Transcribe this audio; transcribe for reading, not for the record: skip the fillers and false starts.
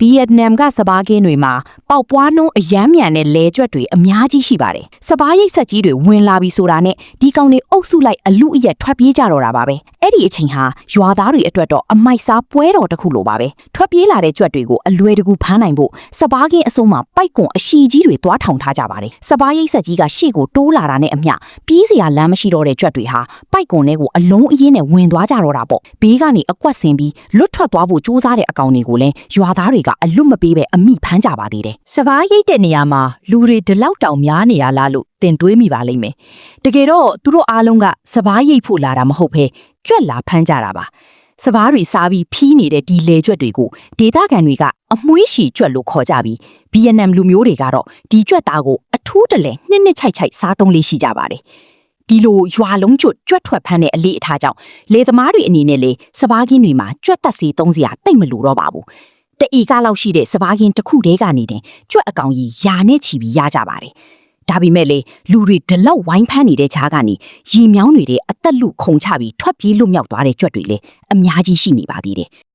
ဗီယက်နမ်ကစဘာကင်းတွေမှာပေါက်ပွားနှုံးအယမ်းမြန်တဲ့လဲကြွက်တွေအများကြီးရှိပါတယ်။စဘာရိတ်ဆက်ကြီးတွေဝင်လာပြီးဆိုတာနဲ့ဒီကောင်တွေအုပ်စုလိုက်အလူအရက်ထွက်ပြေးကြတော့တာပါပဲ။အဲ့ဒီအချိန်ဟာရွာသားတွေအတွက်တော့အမိုက်စားပွဲတော်တစ်ခုလိုပါပဲ။ထွက်ပြေးလာတဲ့ကြွက်တွေကိုအလွယ်တကူဖမ်းနိုင်ဖို့စဘာကင်းအစုံမှာပိုက်ကွန်အရှိကြီးတွေသွားထောင်ထားကြပါတယ်။စဘာရိတ်ဆက်ကြီးကရှေ့ကိုတိုးလာတာနဲ့အမျှပြေးစရာလမ်းမရှိတော့တဲ့ကြွက်တွေဟာပိုက်ကွန်တွေကိုအလုံးအရင်းနဲ့ဝင်သွားကြတော့တာပေါ့။ဘေးကနေအကွက်ဆင်းပြီးလွတ်ထွက်သွားဖို့စူးစမ်းတဲ့အကောင်တွေကိုလည်းရွာသားတွေကအလွတ်မပေးပဲအမိဖမ်းကြပါသေးတယ်စဘာရိတ်တဲ့နေရာမှာလူတွေဒီလောက်တောင်များနေရလားလို့တင်တွေးမိပါလိမ့်မယ်တကယ်တော့သူတို့အားလုံးကစဘာရိတ်ဖို့လာတာမဟုတ်ဘဲကြွက်လာဖမ်းကြတာပါစဘာတွေစားပြီးဖီးနေတဲ့ဒီလေကြွက်တွေကိုဒေသခံတွေကအမွှေးရှည်ကြွက်လို့ခေါ်ကြပြီးဗီယက်နမ်လူမျိုးတွေကတော့ဒီကြွက်သားကိုအထူးတလဲနှစ်ချိုက်စားသုံးလေးရှိကြပါတယ်ဒီလိုရွာလုံးကျွတ်ကြွက်ထွက်ဖမ်းတဲ့အလေးအထားကြောင့်လေသမားတွေအနေနဲ့လေစဘာကင်းတွေမှာကြွက်တက်စီသုံးစရာတိတ်မလိုတော့ပါဘူးတအီကားလောက်ရှိတဲ့စဘာကင်းတစ်ခုတည်းကနေတင်ကြွက်အကောင်ကြီးယာနဲ့ချီပြီးရကြပါတယ်ဒါပေမဲ့လေလူတွေဒီလောက်ဝိုင်းဖမ်းနေတဲ့ခြားကနေရေမြောင်းတွေတဲ့အသက်လူခုံချပြီးထွက်ပြေးလွတ်မြောက်သွားတဲ့ကြွက်တွေလည်းအများကြီးရှိနေပါသေးတယ်